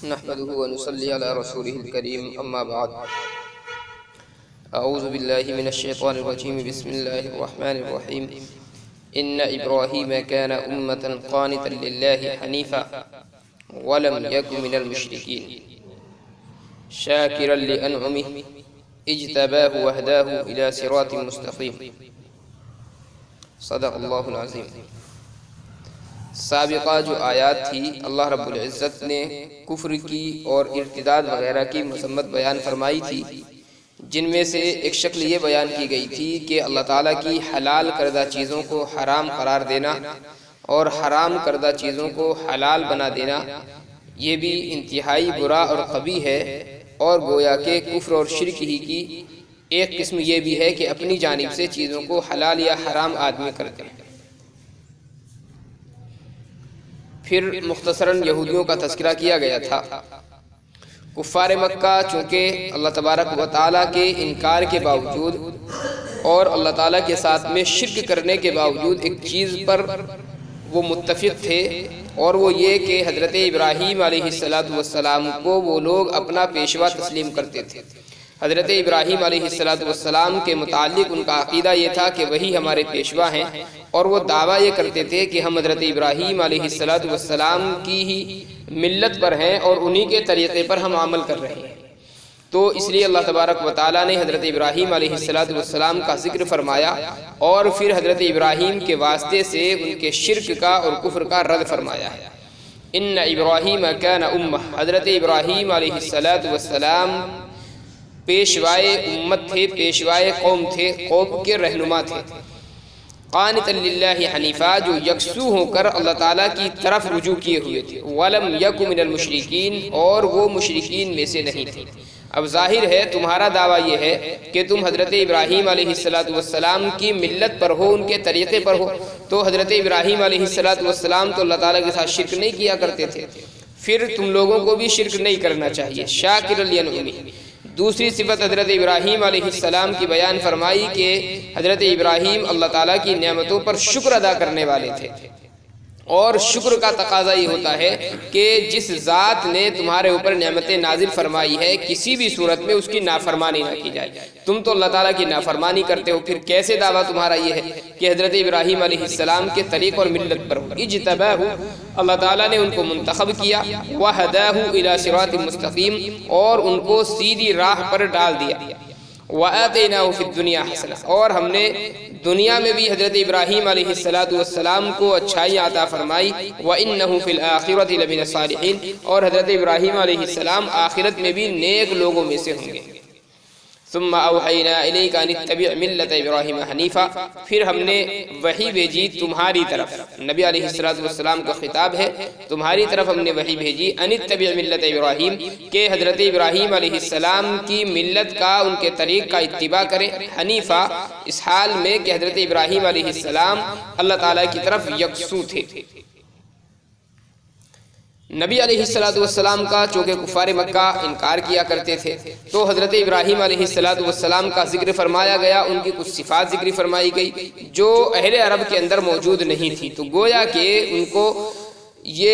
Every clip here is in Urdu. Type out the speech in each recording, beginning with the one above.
نحمده ونصلي على رسوله الكريم أما بعد أعوذ بالله من الشيطان الرجيم بسم الله الرحمن الرحيم إن إبراهيم كان أمة قانتا لله حنيفا ولم يكن من المشركين شاكرا لأنعمه اجتباه وهداه إلى صراط مستقيم صدق اللہ العظیم۔ سابقہ جو آیات تھی اللہ رب العزت نے کفر کی اور ارتداد وغیرہ کی مذمت بیان فرمائی تھی، جن میں سے ایک شکل یہ بیان کی گئی تھی کہ اللہ تعالیٰ کی حلال کردہ چیزوں کو حرام قرار دینا اور حرام کردہ چیزوں کو حلال بنا دینا یہ بھی انتہائی برا اور قبیح ہے، اور گویا کہ کفر اور شرک ہی کی ایک قسم یہ بھی ہے کہ اپنی جانب سے چیزوں کو حلال یا حرام آدمی کرتے ہیں۔ پھر مختصراً یہودیوں کا تذکرہ کیا گیا تھا۔ کفار مکہ چونکہ اللہ تبارک و تعالیٰ کے انکار کے باوجود اور اللہ تعالیٰ کے ساتھ میں شرک کرنے کے باوجود ایک چیز پر وہ متفق تھے، اور وہ یہ کہ حضرت ابراہیم علیہ السلام کو وہ لوگ اپنا پیشوا تسلیم کرتے تھے۔ حضرت ابراہیم علیہ السلام کے متعلق ان کا عقیدہ یہ تھا کہ وہی ہمارے پیشوا ہیں، اور وہ دعویٰ یہ کرتے تھے کہ ہم حضرت ابراہیم علیہ السلام کی ہی ملت پر ہیں اور انہی کے طریقے پر ہم عمل کر رہے ہیں۔ تو اس لیے اللہ تبارک و تعالیٰ نے حضرت ابراہیم علیہ السلام کا ذکر فرمایا، اور پھر حضرت ابراہیم کے واسطے سے ان کے شرک کا اور کفر کا رد فرمایا ہے۔ ان ابراہیم کان امہ، حضرت ابراہیم علیہ السلام پیشوائے امت تھے، پیشوائے قوم تھے، قوم کے رہنما تھے۔ قانتا للہ حنیفا، جو یکسو ہو کر اللہ تعالیٰ کی طرف رجوع کیے ہوئے تھے۔ ولم یکن من المشرکین، اور وہ مشرکین میں سے نہیں تھے۔ اب ظاہر ہے تمہارا دعویٰ یہ ہے کہ تم حضرت ابراہیم علیہ السلام کی ملت پر ہو، ان کے طریقے پر ہو، تو حضرت ابراہیم علیہ السلام تو اللہ تعالیٰ کے ساتھ شرک نہیں کیا کرتے تھے، پھر تم لوگوں کو بھی شرک نہیں کرنا چاہیے۔ شاکر لانعمہ، دوسری صفت حضرت ابراہیم علیہ السلام کی بیان فرمائی کہ حضرت ابراہیم اللہ تعالیٰ کی نعمتوں پر شکر ادا کرنے والے تھے، اور شکر کا تقاضا یہ ہوتا ہے کہ جس ذات نے تمہارے اوپر نعمتیں نازل فرمائی ہے کسی بھی صورت میں اس کی نافرمانی نہ کی جائے۔ تم تو اللہ تعالیٰ کی نافرمانی کرتے ہو، پھر کیسے دعویٰ تمہارا یہ ہے کہ حضرت ابراہیم علیہ السلام کے طریق اور ملت پر ہو؟ اجتباہ، اللہ تعالیٰ نے ان کو منتخب کیا، وہداہ الی صراط مستقیم، اور ان کو سیدھی راہ پر ڈال دیا۔ وآتیناہ فی الدنیا حسنہ، اور ہم نے دنیا میں بھی حضرت ابراہیم علیہ السلام کو اچھائیاں عطا فرمائی۔ وإنہ فی الآخرۃ لمن الصالحین، اور حضرت ابراہیم علیہ السلام آخرت میں بھی نیک لوگوں میں سے ہوں گے۔ ثم اوحینا الیک ان اتبع ملت ابراہیم حنیفا، پھر ہم نے وحی بھیجی تمہاری طرف، نبی علیہ السلام کا خطاب ہے، تمہاری طرف ہم نے وحی بھیجی، ان اتبع ملت ابراہیم، کہ حضرت ابراہیم علیہ السلام کی ملت کا، ان کے طریق کا اتباع کریں۔ حنیفا، اس حال میں کہ حضرت ابراہیم علیہ السلام اللہ تعالیٰ کی طرف یکسو تھے۔ نبی علیہ السلام کا چونکہ کفار مکہ انکار کیا کرتے تھے، تو حضرت ابراہیم علیہ السلام کا ذکر فرمایا گیا، ان کی کچھ صفات ذکر فرمائی گئی جو اہل عرب کے اندر موجود نہیں تھی، تو گویا کہ ان کو یہ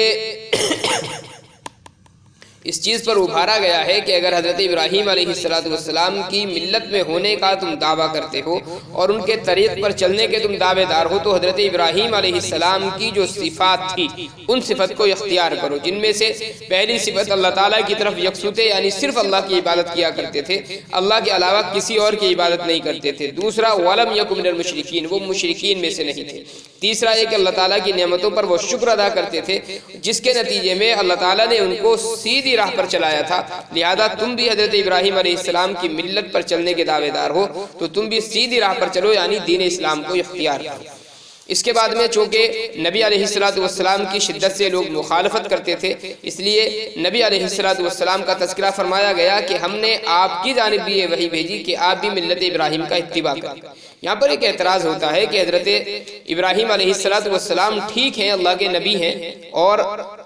اس چیز پر ابھارا گیا ہے کہ اگر حضرت ابراہیم علیہ السلام کی ملت میں ہونے کا تم دعویٰ کرتے ہو اور ان کے طریق پر چلنے کے تم دعوے دار ہو، تو حضرت ابراہیم علیہ السلام کی جو صفات تھی ان صفت کو اختیار کرو، جن میں سے پہلی صفت اللہ تعالیٰ کی طرف یکسو تھے، یعنی صرف اللہ کی عبادت کیا کرتے تھے، اللہ کے علاوہ کسی اور کی عبادت نہیں کرتے تھے۔ دوسرا، ولم یکن من المشرکین، وہ مشرکین میں سے نہیں تھے۔ تیسرا یہ کہ اللہ تعالیٰ کی نعمتوں پر وہ شکر ادا کرتے تھے، جس کے نتیجے میں اللہ تعالیٰ نے ان کو سیدھی راہ پر چلایا تھا۔ لہذا تم بھی حضرت ابراہیم علیہ السلام کی ملت پر چلنے کے دعوے دار ہو، تو تم بھی سیدھی راہ پر چلو، یعنی دین اسلام کو اختیار کرو۔ اس کے بعد میں چونکہ نبی علیہ السلام کی شدت سے لوگ مخالفت کرتے تھے، اس لیے نبی علیہ السلام کا تذکرہ فرمایا گیا کہ ہم نے آپ کی جانب بھی یہ وحی بھیجی کہ آپ بھی ملت ابراہیم کا اتباع کریں، یہاں پر ایک اعتراض ہوتا ہے کہ حضرت ابراہیم علیہ السلام ٹھیک ہیں، اللہ کے نبی ہیں اور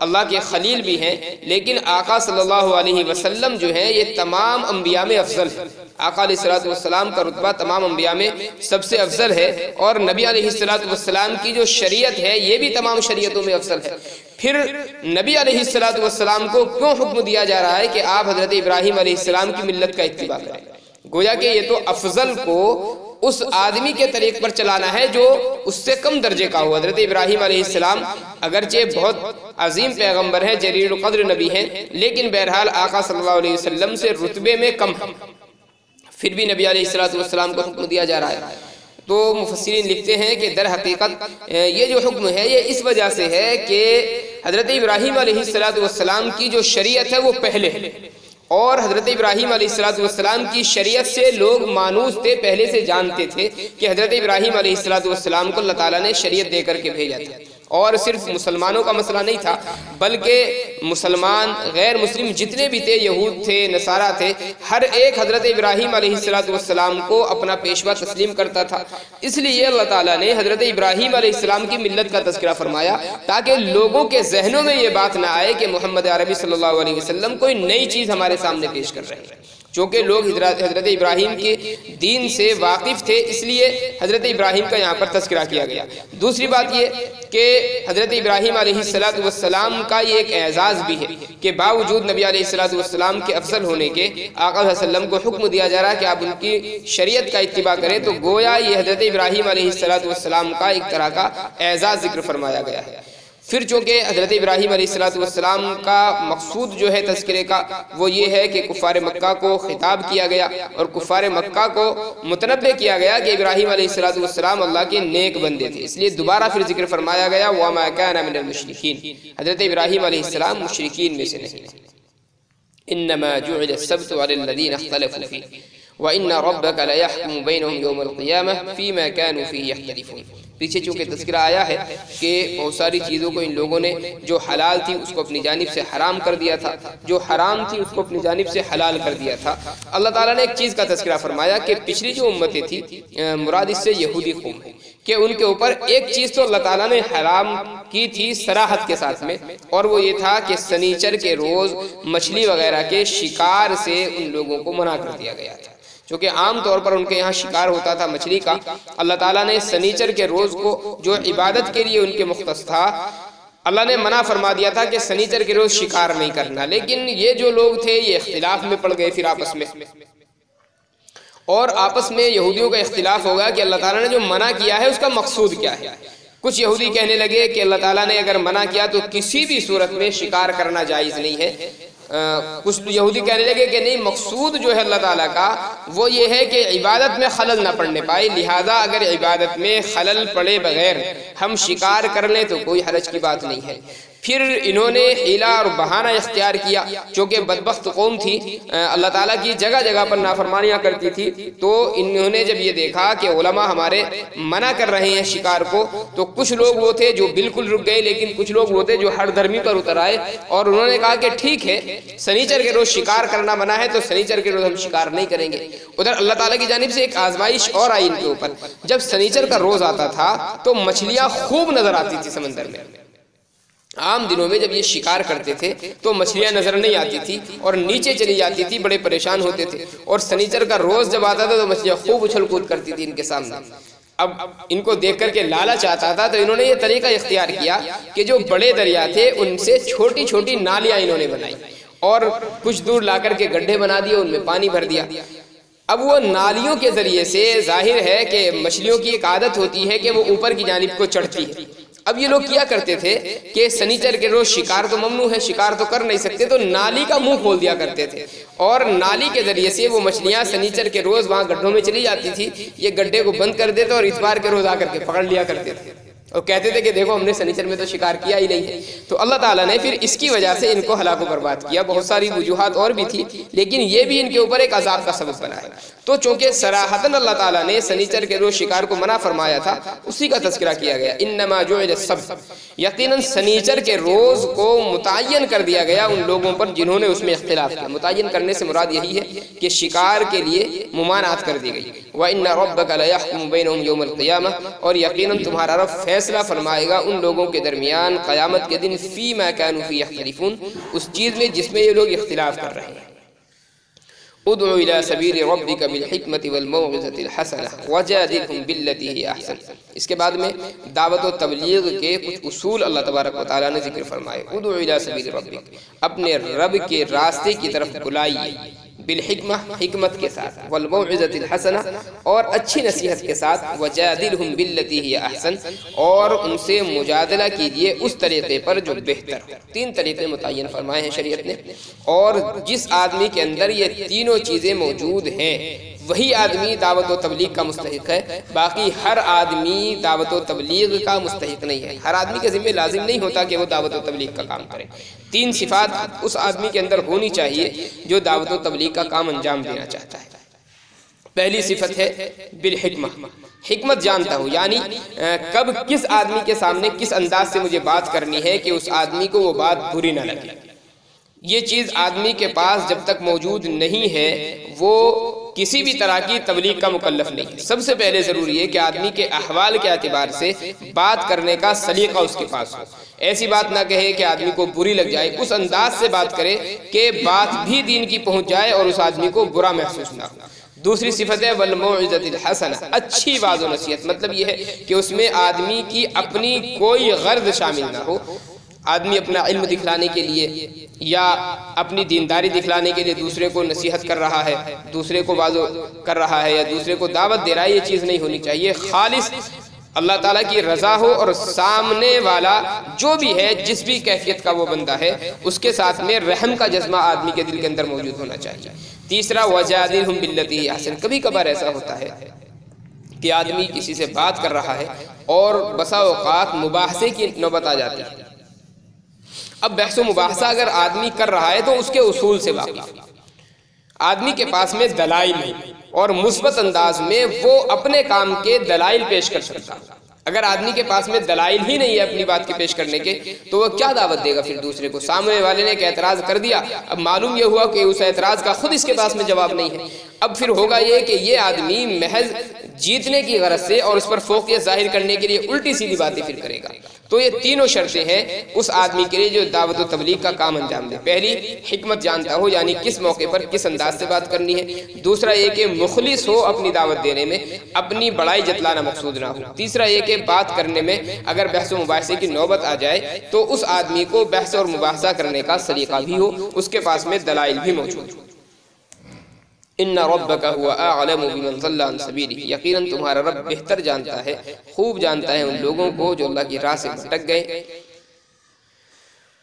اللہ کے خلیل بھی ہیں، لیکن آقا صلی اللہ علیہ وسلم جو ہیں یہ تمام انبیاء میں افضل ہیں۔ آقا علیہ السلام کا رتبہ تمام انبیاء میں سب سے افضل ہے، اور نبی علیہ السلام کی جو شریعت ہے یہ بھی تمام شریعتوں میں افضل ہے۔ پھر نبی علیہ السلام کو کیوں حکم دیا جا رہا ہے کہ آپ حضرت ابراہیم علیہ السلام کی ملت کا اتباع کریں؟ گویا کہ یہ تو افضل کو اس آدمی کے طریق پر چلانا ہے جو اس سے کم درجے کا ہو۔ حضرت ابراہیم علیہ السلام اگرچہ بہت عظیم پیغمبر ہیں، جلیل القدر نبی ہیں، لیکن بہرحال آقا صلی اللہ علیہ وسلم سے رتبے میں کم ہیں، پھر بھی نبی علیہ السلام کو حکم دیا جا رہا ہے۔ تو مفسرین لکھتے ہیں کہ در حقیقت یہ جو حکم ہے یہ اس وجہ سے ہے کہ حضرت ابراہیم علیہ السلام کی جو شریعت ہے وہ پہلے ہے، اور حضرت ابراہیم علیہ السلام کی شریعت سے لوگ مانوس تھے، پہلے سے جانتے تھے کہ حضرت ابراہیم علیہ السلام کو اللہ تعالیٰ نے شریعت دے کر کے بھیجا تھا۔ اور صرف مسلمانوں کا مسئلہ نہیں تھا، بلکہ مسلمان غیر مسلم جتنے بھی تھے، یہود تھے، نصارہ تھے، ہر ایک حضرت ابراہیم علیہ السلام کو اپنا پیشوا تسلیم کرتا تھا۔ اس لیے اللہ تعالیٰ نے حضرت ابراہیم علیہ السلام کی ملت کا تذکرہ فرمایا تاکہ لوگوں کے ذہنوں میں یہ بات نہ آئے کہ محمد عربی صلی اللہ علیہ وسلم کوئی نئی چیز ہمارے سامنے پیش کر رہے ہیں۔ چونکہ لوگ حضرت ابراہیم کے دین سے واقف تھے، اس لیے حضرت ابراہیم کا یہاں پر تذکرہ کیا گیا۔ دوسری بات یہ کہ حضرت ابراہیم علیہ السلام کا یہ ایک اعزاز بھی ہے کہ باوجود نبی علیہ السلام کے افضل ہونے کے آقا صلی اللہ علیہ وسلم کو حکم دیا جا رہا ہے کہ آپ ان کی شریعت کا اتباع کریں، تو گویا یہ حضرت ابراہیم علیہ السلام کا ایک طرح کا اعزاز ذکر فرمایا گیا ہے۔ پھر چونکہ حضرت ابراہیم علیہ السلام کا مقصود جو ہے تذکرے کا وہ یہ ہے کہ کفار مکہ کو خطاب کیا گیا اور کفار مکہ کو متنبہ کیا گیا کہ ابراہیم علیہ السلام اللہ کے نیک بندے تھے، اس لیے دوبارہ پھر ذکر فرمایا گیا وَمَا كَانَ مِنَ الْمُشْرِكِينَ، حضرت ابراہیم علیہ السلام مشرکین میں سے نہیں۔ إِنَّمَا جُعِلَ السَّبْتُ عَلَى الَّذِينَ اخْتَلَفُوا فِيهِ وَإِنَّ رَبَّكَ لَيَحْكُمُ بَيْنَهُمْ يَوْمَ الْقِيَامَةِ فِيمَا كَانُوا فِيهِ يَخْتَلِفُونَ۔ پیچھے چونکہ تذکرہ آیا ہے کہ بہت ساری چیزوں کو ان لوگوں نے جو حلال تھی اس کو اپنی جانب سے حرام کر دیا تھا، جو حرام تھی اس کو اپنی جانب سے حلال کر دیا تھا۔ اللہ تعالیٰ نے ایک چیز کا تذکرہ فرمایا کہ پچھلی جو امتیں تھی، مراد اس سے یہودی قوم ہے، کہ ان کے اوپر ایک چیز تو اللہ تعالیٰ نے حرام کی تھی صراحت کے ساتھ میں، اور وہ یہ تھا کہ سنیچر کے روز مچھلی وغیرہ کے شکار سے ان لوگوں کو منع کر دیا گیا تھا، چونکہ عام طور پر ان کے یہاں شکار ہوتا تھا مچھلی کا۔ اللہ تعالیٰ نے سنیچر کے روز کو جو عبادت کے لیے ان کے مختص تھا، اللہ نے منع فرما دیا تھا کہ سنیچر کے روز شکار نہیں کرنا، لیکن یہ جو لوگ تھے یہ اختلاف میں پڑ گئے پھر آپس میں، اور آپس میں یہودیوں کا اختلاف ہوگا کہ اللہ تعالیٰ نے جو منع کیا ہے اس کا مقصود کیا ہے۔ کچھ یہودی کہنے لگے کہ اللہ تعالیٰ نے اگر منع کیا تو کسی بھی صورت میں شکار کرنا جائز نہیں ہے، کچھ یہودی کہنے لگے کہ نہیں، مقصود جو ہے اللہ تعالیٰ کا وہ یہ ہے کہ عبادت میں خلل نہ پڑنے پائے، لہذا اگر عبادت میں خلل پڑے بغیر ہم شکار کر لیں تو کوئی حرج کی بات نہیں ہے۔ پھر انہوں نے حیلہ اور بہانہ اختیار کیا، چونکہ بدبخت قوم تھی، اللہ تعالیٰ کی جگہ جگہ پر نافرمانیاں کرتی تھی، تو انہوں نے جب یہ دیکھا کہ علماء ہمارے منع کر رہے ہیں شکار کو، تو کچھ لوگ وہ تھے جو بالکل رک گئے، لیکن کچھ لوگ وہ تھے جو ہر دھرمی پر اتر آئے، اور انہوں نے کہا کہ ٹھیک ہے سنیچر کے روز شکار کرنا منع ہے تو سنیچر کے روز ہم شکار نہیں کریں گے۔ ادھر اللہ تعالیٰ کی جانب سے ایک آزمائش اور آئی ان کے اوپر، جب سنیچر کا روز آتا تھا تو مچھلیاں خوب نظر آتی تھی سمندر میں۔ عام دنوں میں جب یہ شکار کرتے تھے تو مچھلیاں نظر نہیں آتی تھی اور نیچے چلی جاتی تھی، بڑے پریشان ہوتے تھے، اور سنیچر کا روز جب آتا تھا تو مچھلیاں خوب اچھل کود کرتی تھی ان کے سامنے۔ اب ان کو دیکھ کر کے لالچ آتا تھا تو انہوں نے یہ طریقہ اختیار کیا کہ جو بڑے دریا تھے ان سے چھوٹی چھوٹی نالیاں انہوں نے بنائی اور کچھ دور لا کر کے گڈھے بنا دیے، ان میں پانی بھر دیا۔ اب وہ نالیوں کے ذریعے سے ظاہر ہے کہ مچھلیوں کی ایک عادت ہوتی ہے کہ وہ اوپر کی جانب کو چڑھتی ہے۔ اب یہ لوگ کیا کرتے تھے کہ سنیچر کے روز شکار تو ممنوع ہے، شکار تو کر نہیں سکتے، تو نالی کا منہ کھول دیا کرتے تھے، اور نالی کے ذریعے سے وہ مچھلیاں سنیچر کے روز وہاں گڈھوں میں چلی جاتی تھی، یہ گڈھے کو بند کر دیتے اور اتوار کے روز آ کر کے پکڑ لیا کرتے تھے اور کہتے تھے کہ دیکھو ہم نے سنیچر میں تو شکار کیا ہی نہیں ہے۔ تو اللہ تعالیٰ نے پھر اس کی وجہ سے ان کو ہلاک و برباد کیا۔ بہت ساری وجوہات اور بھی تھی، لیکن یہ بھی ان کے اوپر ایک عذاب کا سبب بنا ہے۔ تو چونکہ صراحتاً اللہ تعالیٰ نے سنیچر کے روز شکار کو منع فرمایا تھا، اسی کا تذکرہ کیا گیا، انما جعل السبت، یقیناً سنیچر کے روز کو متعین کر دیا گیا ان لوگوں پر جنہوں نے اس میں اختلاف کیا۔ متعین کرنے سے مراد یہی ہے کہ شکار کے لیے ممانعت کر دی گئی۔ وَإِنَّ رَبَّكَ لَيَحْكُمُ بَيْنَهُمْ يَوْمَ الْقِيَامَةِ اور یقیناً تمہارا رب فیصلہ فرمائے گا ان لوگوں کے درمیان قیامت کے دن فِي مَا كَانُوا فِيهِ يَخْتَلِفُونَ اس چیز میں جس میں یہ لوگ اختلاف کر رہے ہیں۔ ادعو الى سبیل ربک بالحکمت والموعظۃ الحسنہ وجادلہم باللتی ہی احسن۔ اس کے بعد میں دعوت و تبلیغ کے کچھ اصول اللہ تبارک و تعالیٰ نے ذکر فرمائے۔ ادعو الى سبیل ربک اپنے رب کے راستے کی طرف بلائیے، بالحکمہ حکمت کے ساتھ، والموعظۃ الحسنہ اور اچھی نصیحت کے ساتھ، وجادلہم باللتی ہی احسن اور ان سے مجادلہ کیجئے اس طریقے پر جو بہتر ہو۔ تین طریقے متعین فرمائے ہیں شریعت نے، اور جس آدمی کے اندر یہ تینوں چیزیں موجود ہیں وہی آدمی دعوت و تبلیغ کا مستحق ہے، باقی ہر آدمی دعوت و تبلیغ کا مستحق نہیں ہے۔ ہر آدمی کے ذمہ لازم نہیں ہوتا کہ وہ دعوت و تبلیغ کا کام کرے۔ تین صفات اس آدمی کے اندر ہونی چاہیے جو دعوت و تبلیغ کا کام انجام دینا چاہتا ہے۔ پہلی صفت ہے بالحکمہ، حکمت جانتا ہوں، یعنی کب کس آدمی کے سامنے کس انداز سے مجھے بات کرنی ہے کہ اس آدمی کو وہ بات بری نہ لگے۔ یہ چیز آدمی کے پاس جب تک موجود نہیں ہے وہ کسی بھی طرح کی تبلیغ کا مکلف نہیں ہے۔ سب سے پہلے ضروری ہے کہ آدمی کے احوال کے اعتبار سے بات کرنے کا سلیقہ اس کے پاس ہو۔ ایسی بات نہ کہے کہ آدمی کو بری لگ جائے، اس انداز سے بات کرے کہ بات بھی دین کی پہنچ جائے اور اس آدمی کو برا محسوس نہ ہو۔ دوسری صفت ہے والموعظۃ الحسنہ، اچھی واعظ و نصیحت، مطلب یہ ہے کہ اس میں آدمی کی اپنی کوئی غرض شامل نہ ہو۔ آدمی اپنا علم دکھلانے کے لیے یا اپنی دینداری دکھلانے کے لیے دوسرے کو نصیحت کر رہا ہے، دوسرے کو واعظ کر رہا ہے یا دوسرے کو دعوت دے رہا ہے، یہ چیز نہیں ہونی چاہیے۔ خالص اللہ تعالیٰ کی رضا ہو اور سامنے والا جو بھی ہے جس بھی کیفیت کا وہ بندہ ہے اس کے ساتھ میں رحم کا جذبہ آدمی کے دل کے اندر موجود ہونا چاہیے۔ تیسرا وجادلہم باللتی ہی احسن، کبھی کبھار ایسا ہوتا ہے کہ آدمی کسی سے بات کر رہا ہے اور بسا اوقات مباحثے کی نوبت آ جاتی ہے۔ اب بحث و مباحثہ اگر آدمی کر رہا ہے تو اس کے اصول سے واقف، آدمی کے پاس میں دلائل نہیں اور مثبت انداز میں وہ اپنے کام کے دلائل پیش کر سکتا۔ اگر آدمی کے پاس میں دلائل ہی نہیں ہے اپنی بات کے پیش کرنے کے تو وہ کیا دعوت دے گا پھر دوسرے کو؟ سامنے والے نے ایک اعتراض کر دیا، اب معلوم یہ ہوا کہ اس اعتراض کا خود اس کے پاس میں جواب نہیں ہے، اب پھر ہوگا یہ کہ یہ آدمی محض جیتنے کی غرض سے اور اس پر فوقیت ظاہر کرنے کے لیے الٹی سیدھی باتیں پھر کرے گا۔ تو یہ تینوں شرطیں ہیں اس آدمی کے لیے جو دعوت و تبلیغ کا کام انجام دے۔ پہلی حکمت جانتا ہو، یعنی کس موقع پر کس انداز سے بات کرنی ہے۔ دوسرا یہ کہ مخلص ہو اپنی دعوت دینے میں، اپنی بڑائی جتلانا مقصود نہ ہو۔ تیسرا یہ کہ بات کرنے میں اگر بحث و مباحثے کی نوبت آ جائے تو اس آدمی کو بحث اور مباحثہ کرنے کا سلیقہ بھی ہو، اس کے پاس میں دلائل بھی موجود ہو۔ ان ربک هو اعلم بمن ضل عن سبیلہ، یقیناً تمہارا رب بہتر جانتا ہے، خوب جانتا ہے ان لوگوں کو جو اللہ کی راہ سے بھٹک گئے۔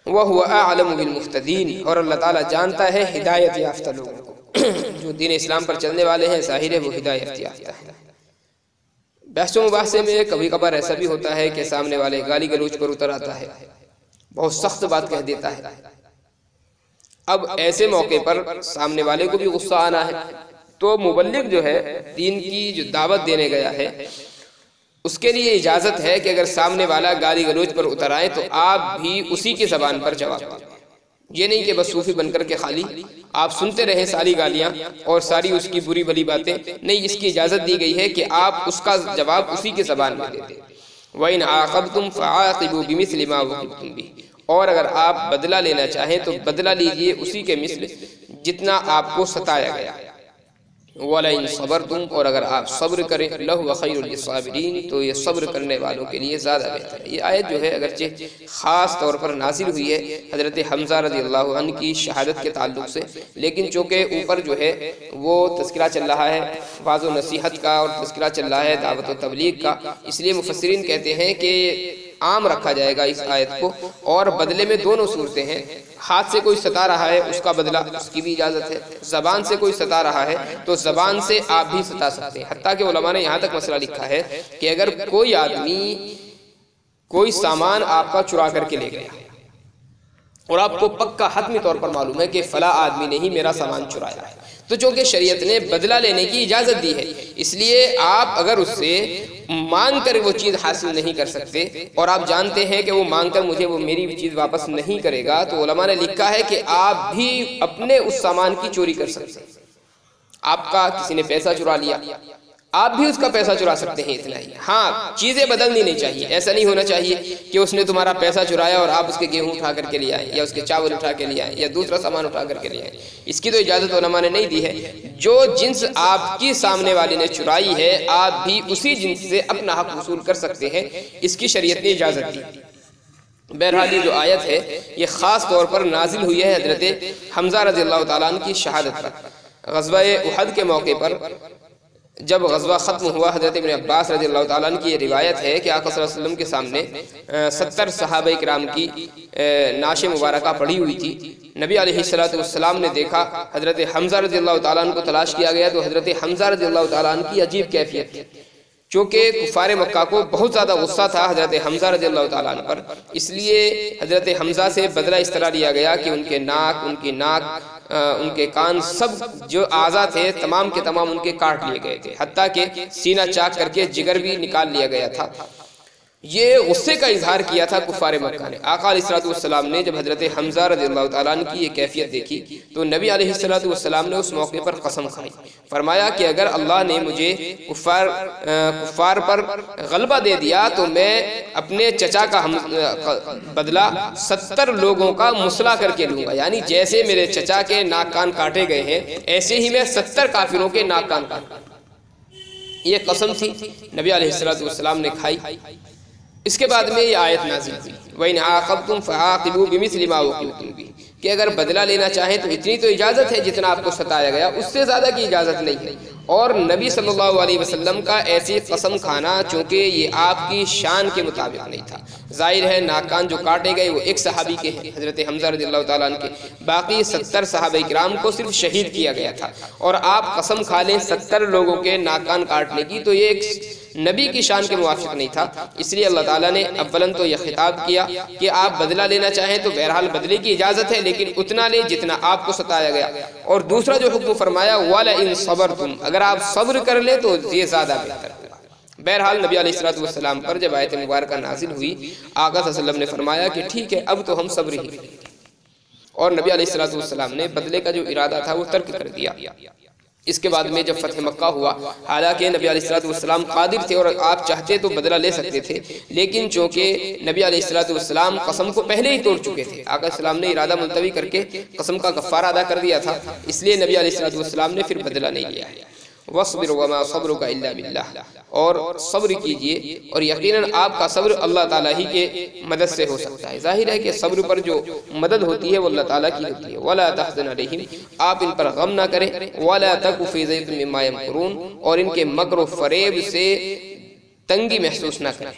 وهو اعلم بالمهتدین، اور اللہ تعالیٰ جانتا ہے ہدایت یافتہ لوگوں کو، جو دین اسلام پر چلنے والے ہیں ظاہر ہے وہ ہدایت یافتہ ہیں۔ بحث و مباحثے میں کبھی کبھار ایسا بھی ہوتا ہے کہ سامنے والے گالی گلوچ پر اتر آتا ہے، بہت سخت بات کہہ دیتا ہے۔ اب ایسے موقع پر سامنے والے کو بھی غصہ آنا ہے، تو مبلغ جو ہے دین کی جو دعوت دینے گیا ہے اس کے لیے اجازت ہے کہ اگر سامنے والا گالی گلوچ پر اتر آئے تو آپ بھی اسی کی زبان پر جواب دیں۔ یہ نہیں کہ بس صوفی بن کر کے خالی آپ سنتے رہیں ساری گالیاں اور ساری اس کی بری بھلی باتیں، نہیں، اس کی اجازت دی گئی ہے کہ آپ اس کا جواب اسی کی زبان میں دے دیں۔ وَإِنْ عَاقَبْتُمْ فَعَاقِبُوا بِمِثْلِ مَا عُوقِبْتُمْ بِهِ، اور اگر آپ بدلہ لینا چاہیں تو بدلہ لیجئے اسی کے مثل جتنا آپ کو ستایا گیا۔ وَلَئِن صَبَرْتُمْ، اور اگر آپ صبر کریں، لَهُوَ خَيْرٌ لِلصَّابِرِينَ، تو یہ صبر کرنے والوں کے لیے زیادہ بہتر ہے۔ یہ آیت جو ہے اگرچہ خاص طور پر نازل ہوئی ہے حضرت حمزہ رضی اللہ عنہ کی شہادت کے تعلق سے، لیکن چونکہ اوپر جو ہے وہ تذکرہ چل رہا ہے واعظ و نصیحت کا اور تذکرہ چل رہا ہے دعوت و تبلیغ کا، اس لیے مفسرین کہتے ہیں کہ عام رکھا جائے گا اس آیت کو، اور بدلے میں دونوں صورتیں ہیں۔ ہاتھ سے کوئی ستا رہا ہے اس کا بدلہ، اس کی بھی اجازت ہے۔ زبان سے کوئی ستا رہا ہے تو زبان سے آپ بھی ستا سکتے ہیں۔ حتیٰ کہ علماء نے یہاں تک مسئلہ لکھا ہے کہ اگر کوئی آدمی کوئی سامان آپ کا چرا کر کے لے گیا اور آپ کو پکا حتمی طور پر معلوم ہے کہ فلاں آدمی نے ہی میرا سامان چرایا ہے، تو چونکہ شریعت نے بدلہ لینے کی اجازت دی ہے، اس لیے آپ اگر اس سے مانگ کر وہ چیز حاصل نہیں کر سکتے اور آپ جانتے ہیں کہ وہ مانگ کر مجھے وہ میری چیز واپس نہیں کرے گا، تو علماء نے لکھا ہے کہ آپ بھی اپنے اس سامان کی چوری کر سکتے ہیں۔ آپ کا کسی نے پیسہ چرا لیا، آپ بھی اس کا پیسہ چرا سکتے ہیں، اتنا ہی۔ ہاں چیزیں بدلنی نہیں چاہیے، ایسا نہیں ہونا چاہیے کہ اس نے تمہارا پیسہ چرایا اور آپ اس کے گیہوں اٹھا کر کے لے آئے، یا اس کے چاول اٹھا کے لے آئے، یا دوسرا سامان اٹھا کر کے لے آئے۔ اس کی تو اجازت علماء نے نہیں دی ہے۔ جو جنس آپ کی سامنے والے نے چرائی ہے، آپ بھی اسی جنس سے اپنا حق وصول کر سکتے ہیں، اس کی شریعت نے اجازت دی۔ بہرحال یہ جو آیت ہے یہ خاص طور پر نازل ہوئی ہے حضرت حمزہ رضی اللہ تعالیٰ عنہ کی شہادت پر۔ غزوہ احد کے موقع پر جب غزوہ ختم ہوا، حضرت ابن عباس رضی اللہ تعالیٰ عنہ کی یہ روایت ہے کہ آقا صلی اللہ علیہ وسلم کے سامنے 70 صحابہ کرام کی نعش مبارکہ پڑی ہوئی تھی۔ نبی علیہ السلام نے دیکھا، حضرت حمزہ رضی اللہ تعالیٰ عنہ کو تلاش کیا گیا تو حضرت حمزہ رضی اللہ تعالیٰ عنہ کی عجیب کیفیت تھی، چونکہ کفار مکہ کو بہت زیادہ غصہ تھا حضرت حمزہ رضی اللہ تعالیٰ عنہ پر، اس لیے حضرت حمزہ سے بدلہ اس طرح لیا گیا کہ ان کے ناک، ان کی ناک، ان کے کان، سب جو اعضاء تھے تمام کے تمام ان کے کاٹ لیے گئے تھے، حتیٰ کہ سینہ چاک کر کے جگر بھی نکال لیا گیا تھا۔ یہ غصے کا اظہار کیا تھا کفار مکہ نے۔ آقا علیہ السلام نے جب حضرت حمزہ رضی اللہ تعالیٰ عنہ کی یہ کیفیت دیکھی تو نبی علیہ السلام نے اس موقع پر قسم کھائی، فرمایا کہ اگر اللہ نے مجھے کفار پر غلبہ دے دیا تو میں اپنے چچا کا بدلہ 70 لوگوں کا مسلح کر کے لوں گا، یعنی جیسے میرے چچا کے ناک کان کاٹے گئے ہیں ایسے ہی میں 70 کافروں کے ناک کان کاٹوں۔ یہ قسم تھی، نبی علیہ السلام نے کھائی۔ اس کے بعد میں یہ آیت نازل ہوئی، وَإِنْ عَاقَبْتُمْ فَعَاقِبُوا بِمِثْلِ مَا عُوقِبْتُمْ بِهِ، کہ اگر بدلہ لینا چاہیں تو اتنی تو اجازت ہے جتنا آپ کو ستایا گیا، اس سے زیادہ کی اجازت نہیں ہے۔ اور نبی صلی اللہ علیہ وسلم کا ایسی قسم کھانا چونکہ یہ آپ کی شان کے مطابق نہیں تھا۔ ظاہر ہے ناکان جو کاٹے گئے وہ ایک صحابی کے ہیں، حضرت حمزہ رضی اللہ تعالیٰ عنہ کے، باقی 70 صحابہ کرام کو صرف شہید کیا گیا تھا، اور آپ قسم کھا لیں 70 لوگوں کے ناکان کاٹنے کی تو یہ ایک نبی کی شان کے موافق نہیں تھا۔ اس لیے اللہ تعالیٰ نے اولاً تو یہ خطاب کیا کہ آپ بدلہ لینا چاہیں تو بہرحال بدلے کی اجازت ہے، لیکن اتنا لیں جتنا آپ کو ستایا گیا۔ اور دوسرا جو حکم فرمایا وَلَئِن صَبَرْتُمْ، اگر آپ صبر کر لیں تو یہ زیادہ بہتر ہوگا۔ بہرحال نبی علیہ السلام پر جب آیت مبارکہ نازل ہوئی، آقا صلی اللہ علیہ وسلم نے فرمایا کہ ٹھیک ہے اب تو ہم صبر ہی کریں گے، اور نبی علیہ السلام نے بدلے کا جو ارادہ تھا وہ ترک کر دیا۔ اس کے بعد میں جب فتح مکہ ہوا، حالانکہ نبی علیہ السلام قادر تھے اور آپ چاہتے تو بدلہ لے سکتے تھے، لیکن چونکہ نبی علیہ السلام قسم کو پہلے ہی توڑ چکے تھے، آقا السلام نے ارادہ ملتوی کر کے قسم کا کفارہ ادا کر دیا تھا، اس لیے نبی علیہ السلام نے پھر بدلہ نہیں لیا ہے۔ وَاصْبِرْ وَمَا صَبْرُكَ إِلَّا بِاللَّهِ، اور صبر کیجئے، اور یقیناً آپ کا صبر اللہ تعالیٰ ہی کے مدد سے ہو سکتا ہے۔ ظاہر ہے کہ صبر پر جو مدد ہوتی ہے وہ اللہ تعالیٰ کی ہوتی ہے۔ وَلَا تَحْزَنْ عَلَيْهِمْ، آپ ان پر غم نہ کریں۔ وَلَا تَكُ فِي ضَيْقٍ مِّمَّا يَمْكُرُونَ، اور ان کے مکر و فریب سے تنگی محسوس نہ کریں۔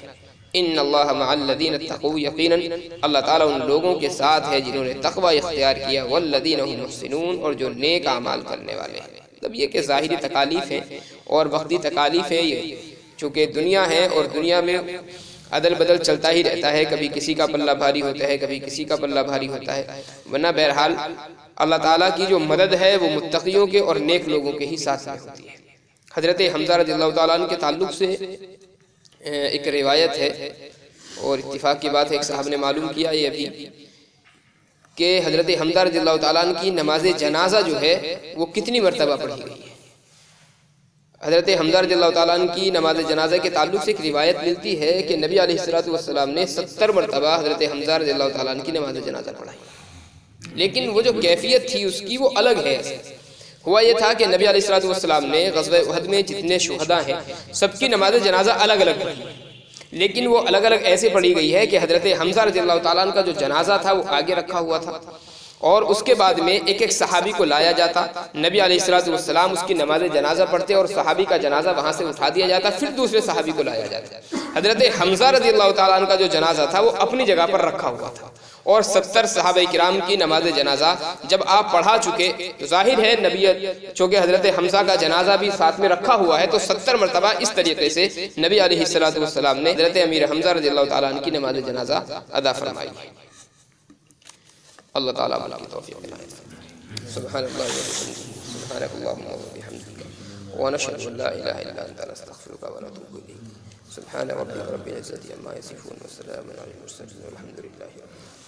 ان اللہ مع الذین اتقوا، یقیناً اللہ تعالیٰ ان لوگوں کے ساتھ ہے جنہوں نے تقوی اختیار کیا، والذین هم محسنون، اور جو نیک اعمال کرنے والے ہیں۔ مطلب یہ کہ ظاہری تکالیف ہیں اور وقتی تکالیف ہے، یہ چونکہ دنیا ہے اور دنیا میں عدل بدل چلتا ہی رہتا ہے، کبھی کسی کا پلہ بھاری ہوتا ہے، کبھی کسی کا پلہ بھاری ہوتا ہے، ورنہ بہرحال اللہ تعالیٰ کی جو مدد ہے وہ متقیوں کے اور نیک لوگوں کے ہی ساتھ میں ہوتی ہے۔ حضرت حمزہ رضی اللہ تعالیٰ عنہ کے تعلق سے ایک روایت ہے، اور اتفاق کی بات ہے ایک صاحب نے معلوم کیا یہ ابھی، کہ حضرت حمزہ رضی اللہ تعالیٰ عنہ کی نماز جنازہ جو ہے وہ کتنی مرتبہ پڑھی گئی ہے۔ حضرت حمزہ رضی اللہ تعالیٰ عنہ کی نماز جنازہ کے تعلق سے ایک روایت ملتی ہے کہ نبی علیہ السلام نے 70 مرتبہ حضرت حمزہ رضی اللہ تعالیٰ عنہ کی نماز جنازہ پڑھائی، لیکن وہ جو کیفیت تھی اس کی وہ الگ ہے۔ ہوا یہ تھا کہ نبی علیہ السلام نے غزوہ احد میں جتنے شہداء ہیں سب کی نماز جنازہ الگ الگ پڑھی، لیکن وہ الگ الگ ایسے پڑھی گئی ہے کہ حضرت حمزہ رضی اللہ تعالیٰ عنہ کا جو جنازہ تھا وہ آگے رکھا ہوا تھا، اور اس کے بعد میں ایک ایک صحابی کو لایا جاتا، نبی علیہ السلام اس کی نماز جنازہ پڑھتے اور صحابی کا جنازہ وہاں سے اٹھا دیا جاتا، پھر دوسرے صحابی کو لایا جاتا۔ حضرت حمزہ رضی اللہ تعالیٰ عنہ کا جو جنازہ تھا وہ اپنی جگہ پر رکھا ہوا تھا، اور 70 صحابہ کرام کی نماز جنازہ جب آپ پڑھا چکے تو ظاہر ہے نبی چونکہ حضرت حمزہ کا جنازہ بھی ساتھ میں رکھا ہوا ہے تو 70 مرتبہ اس طریقے سے نبی علیہ السلام نے حضرت امیر حمزہ رضی اللہ تعالیٰ عنہ کی نماز جنازہ ادا فرمائی۔ اللہ تعالیٰ علیہ کی توفیق عنایت۔ سبحان اللہ وبحمدہ، سبحانک اللہم وبحمدک، ونشہد ان لا الہ الا انت، نستغفرک ونتوب الیک۔ سبحان ربک رب العزة عما یصفون، وسلام علی المرسلین، والحمد للہ رب العالمین۔